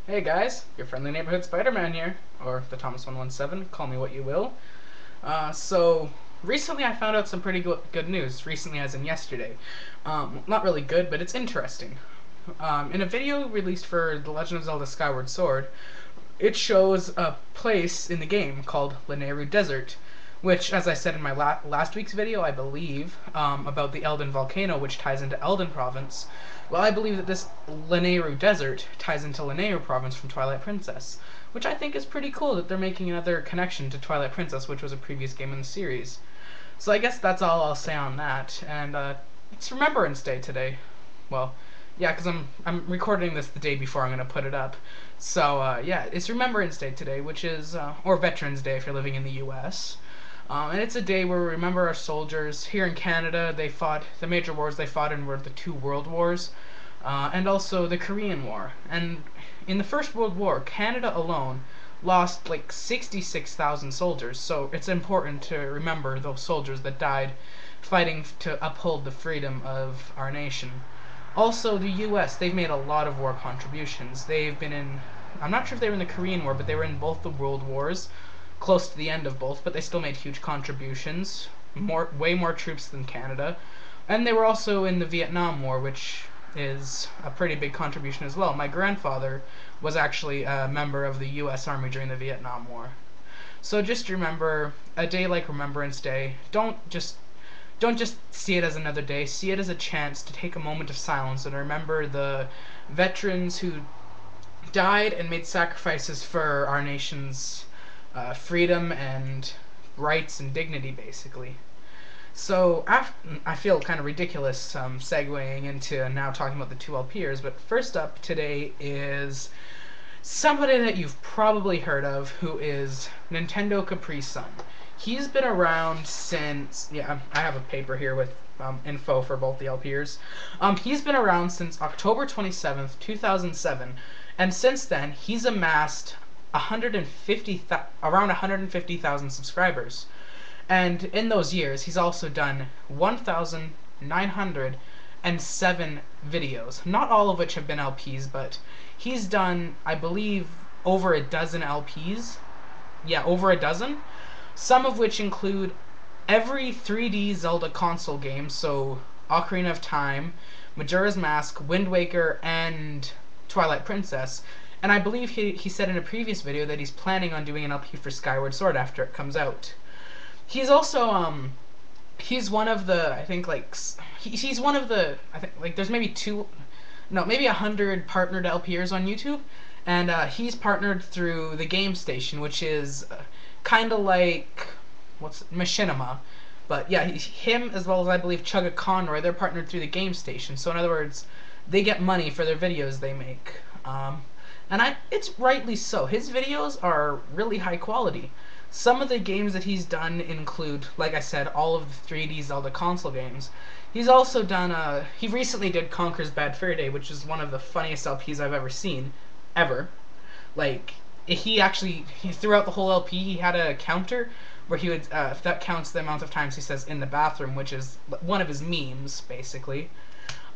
Hey guys, your friendly neighborhood Spider-Man here, or the Thomas117, call me what you will. So recently I found out some pretty good news, recently as in yesterday. Not really good, but it's interesting. In a video released for The Legend of Zelda Skyward Sword, it shows a place in the game called Lanayru Desert, which, as I said in my last week's video, I believe, about the Eldin Volcano, which ties into Eldin Province, well, I believe that this Lanayru Desert ties into Lanayru Province from Twilight Princess, which I think is pretty cool that they're making another connection to Twilight Princess, which was a previous game in the series. So I guess that's all I'll say on that, and it's Remembrance Day today. Well, yeah, because I'm recording this the day before I'm going to put it up. So, yeah, it's Remembrance Day today, which is, or Veterans Day if you're living in the U.S., and it's a day where we remember our soldiers. Here in Canada, they fought, the major wars they fought in were the two world wars, and also the Korean War. And in the First World War, Canada alone lost like 66,000 soldiers, so it's important to remember those soldiers that died fighting to uphold the freedom of our nation. Also, the U.S., they've made a lot of war contributions. They've been in, I'm not sure if they were in the Korean War, but they were in both the world wars, close to the end of both, but they still made huge contributions, way more troops than Canada, and they were also in the Vietnam War, which is a pretty big contribution as well. My grandfather was actually a member of the U.S. Army during the Vietnam War. So just remember, a day like Remembrance Day, don't just see it as another day, see it as a chance to take a moment of silence and remember the veterans who died and made sacrifices for our nation's freedom and rights and dignity, basically. So I feel kind of ridiculous segueing into now talking about the two LPers, but first up today is somebody that you've probably heard of, who is Nintendo Capri Sun. He's been around since, yeah, I have a paper here with info for both the LPers. He's been around since October 27th, 2007, and since then he's amassed around 150,000 subscribers. And in those years, he's also done 1,907 videos. Not all of which have been LPs, but he's done, I believe, over a dozen LPs. Yeah, over a dozen. Some of which include every 3D Zelda console game, so Ocarina of Time, Majora's Mask, Wind Waker, and Twilight Princess. And I believe he said in a previous video that he's planning on doing an LP for Skyward Sword after it comes out. He's also, he's one of the, I think, like, he's one of the, I think, like, there's maybe maybe 100 partnered LPers on YouTube, and he's partnered through the Game Station, which is kind of like, Machinima. But yeah, him as well as I believe Chugga Conroy, they're partnered through the Game Station. So in other words, they get money for their videos they make. And it's rightly so. His videos are really high quality. Some of the games that he's done include, like I said, all of the 3D Zelda console games. He's also done, he recently did Conker's Bad Fur Day, which is one of the funniest LPs I've ever seen. Ever. Like, throughout the whole LP, he had a counter where he would, that counts the amount of times he says in the bathroom, which is one of his memes, basically.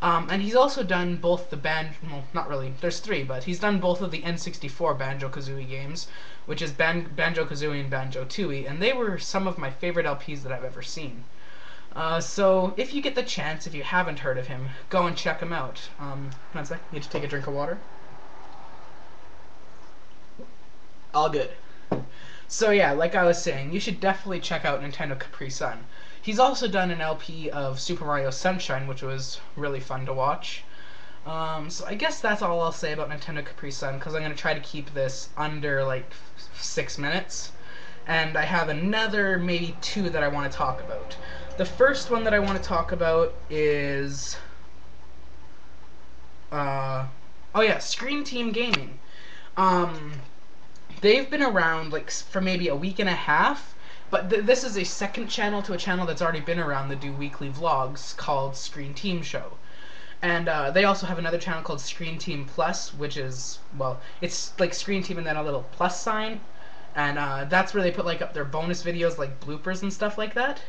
And he's also done both the well, not really, there's three, but he's done both of the N64 banjo-kazooie games, which is banjo-kazooie and banjo-tooie, and they were some of my favorite LPs that I've ever seen. So if you get the chance, if you haven't heard of him, go and check him out. 1 sec, need to take a drink of water. All good. So yeah, like I was saying, you should definitely check out Nintendo Capri Sun. He's also done an LP of Super Mario Sunshine, which was really fun to watch. So I guess that's all I'll say about Nintendo Capri Sun, because I'm going to try to keep this under, like, 6 minutes. And I have another, maybe two, that I want to talk about. The first one that I want to talk about is, oh yeah, ScreenTeamGaming. They've been around, like, for maybe a week and a half. But this is a second channel to a channel that's already been around that do weekly vlogs called Screen Team Show. And they also have another channel called Screen Team Plus, which is, well, it's like Screen Team and then a little plus sign. And that's where they put, like, up their bonus videos, like bloopers and stuff like that.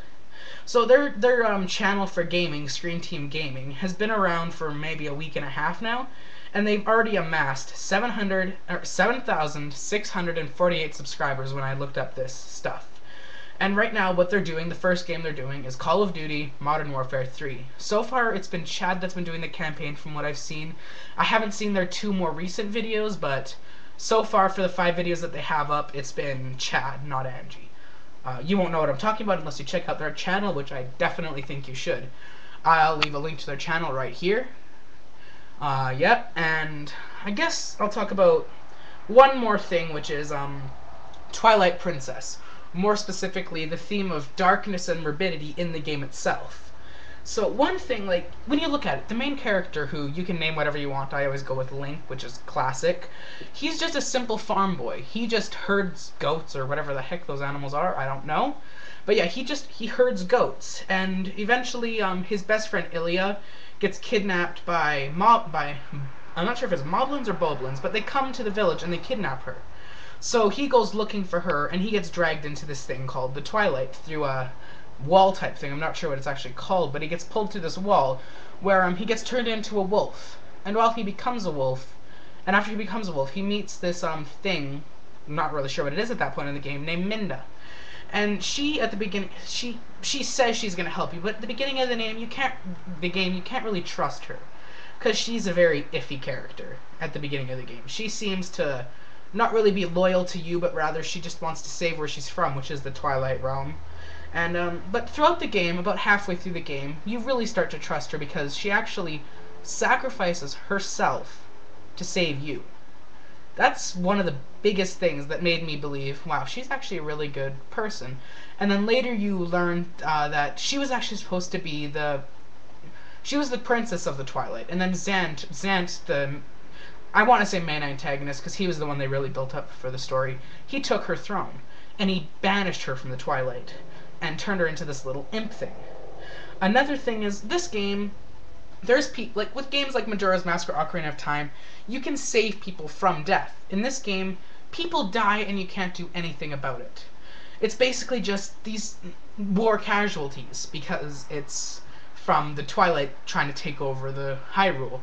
So their channel for gaming, ScreenTeamGaming, has been around for maybe a week and a half now. and they've already amassed 7,648 subscribers when I looked up this stuff. And right now, what they're doing, the first game they're doing, is Call of Duty Modern Warfare 3. So far, it's been Chad that's been doing the campaign from what I've seen. I haven't seen their 2 more recent videos, but so far for the 5 videos that they have up, it's been Chad, not Angie. You won't know what I'm talking about unless you check out their channel, which I definitely think you should. I'll leave a link to their channel right here. Yep, and I guess I'll talk about one more thing, which is Twilight Princess. More specifically, the theme of darkness and morbidity in the game itself. So one thing, like, when you look at it, the main character, who you can name whatever you want, I always go with Link, which is classic, he's just a simple farm boy. He just herds goats, or whatever the heck those animals are, I don't know. But yeah, he herds goats, and eventually his best friend Ilya gets kidnapped by I'm not sure if it's moblins or boblins, but they come to the village and they kidnap her. So he goes looking for her, and he gets dragged into this thing called the Twilight through a wall type thing. I'm not sure what it's actually called, but he gets pulled through this wall where he gets turned into a wolf. And while he becomes a wolf, and after he becomes a wolf, he meets this thing, I'm not really sure what it is at that point in the game, named Minda. And she, at the beginning, she says she's going to help you, but at the beginning of the game, you can't really trust her, because she's a very iffy character at the beginning of the game. She seems to not really be loyal to you, but rather she just wants to save where she's from, which is the Twilight Realm. And but throughout the game, about halfway through the game, you really start to trust her because she actually sacrifices herself to save you. That's one of the biggest things that made me believe, wow, she's actually a really good person. And then later you learn that she was actually supposed to be she was the princess of the Twilight, and then Zant, I want to say main antagonist, because he was the one they really built up for the story, he took her throne, and he banished her from the Twilight, and turned her into this little imp thing. Another thing is, this game, like with games like Majora's Mask or Ocarina of Time, you can save people from death. In this game, people die and you can't do anything about it. It's basically just these war casualties, because it's from the Twilight trying to take over the Hyrule.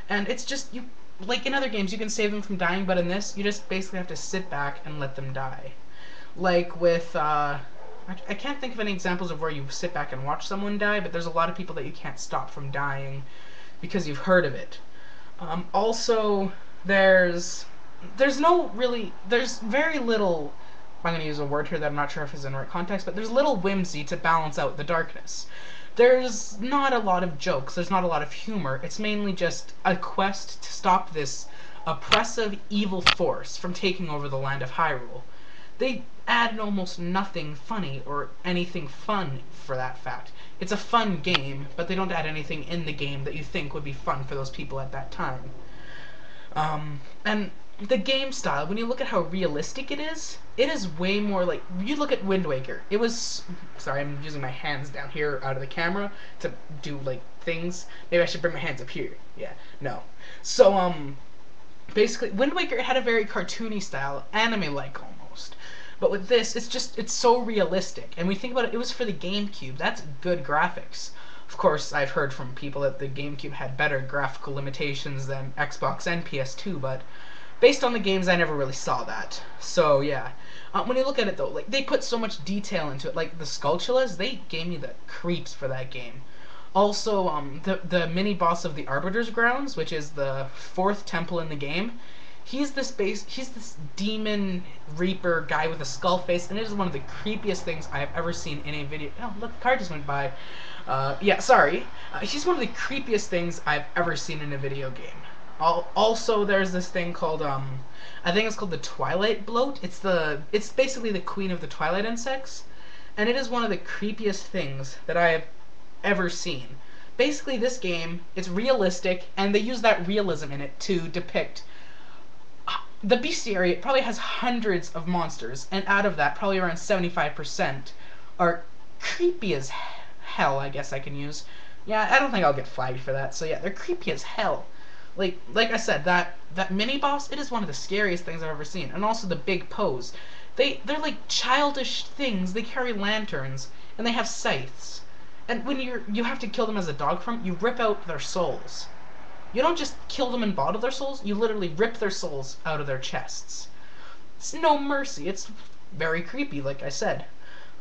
And it's just, like in other games, you can save them from dying, but in this, you just basically have to sit back and let them die. Like with, I can't think of any examples of where you sit back and watch someone die, but there's a lot of people that you can't stop from dying because you've heard of it. Also, there's very little, I'm going to use a word here that I'm not sure if it's in the right context, but there's little whimsy to balance out the darkness. There's not a lot of jokes, there's not a lot of humor, it's mainly just a quest to stop this oppressive evil force from taking over the land of Hyrule. They add almost nothing funny or anything fun for that fact. It's a fun game, but they don't add anything in the game that you think would be fun for those people at that time. And the game style, when you look at how realistic it is way more like, you look at Wind Waker, it was, sorry, I'm using my hands down here out of the camera to do like things, maybe I should bring my hands up here, yeah, no. So, basically, Wind Waker had a very cartoony style, anime-like almost. But with this, it's so realistic. And we think about it, it was for the GameCube. That's good graphics. Of course, I've heard from people that the GameCube had better graphical limitations than Xbox and PS2, but based on the games, I never really saw that. So, yeah. When you look at it, though, like, they put so much detail into it. Like, the Skulltulas, they gave me the creeps for that game. Also, the mini-boss of the Arbiter's Grounds, which is the 4th temple in the game, he's this demon reaper guy with a skull face, and it is one of the creepiest things I have ever seen in a video. Oh, look, the car just went by. Yeah, sorry. He's one of the creepiest things I've ever seen in a video game. Also, there's this thing called, I think it's called the Twilight Bloat. It's basically the queen of the Twilight insects, and it is one of the creepiest things that I have ever seen. Basically, this game, it's realistic, and they use that realism in it to depict the bestiary. It probably has hundreds of monsters, and out of that, probably around 75% are creepy as hell, I guess I can use. Yeah, I don't think I'll get flagged for that, so yeah, they're creepy as hell. Like I said, that mini-boss, it is one of the scariest things I've ever seen. And also the big pose. They're like childish things. They carry lanterns, and they have scythes. And when you have to kill them as a dog form, you rip out their souls. You don't just kill them and bottle their souls, you literally rip their souls out of their chests. It's no mercy. It's very creepy, like I said.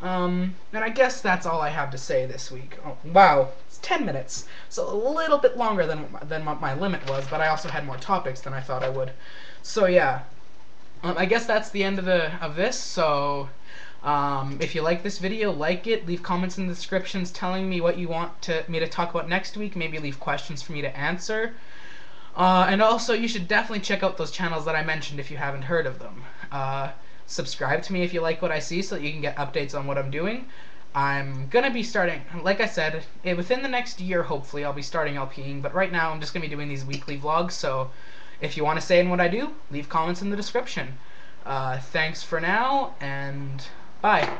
And I guess that's all I have to say this week. Oh, wow, it's 10 minutes, so a little bit longer than what my limit was, but I also had more topics than I thought I would. So yeah, I guess that's the end of this. So if you like this video, like it, leave comments in the descriptions telling me what you want me to talk about next week. Maybe leave questions for me to answer. And also, you should definitely check out those channels that I mentioned if you haven't heard of them. Subscribe to me if you like what I see so that you can get updates on what I'm doing. I'm going to be starting, like I said, within the next year, hopefully, I'll be starting LPing. But right now, I'm just going to be doing these weekly vlogs. So if you want to say in what I do, leave comments in the description. Thanks for now, and bye.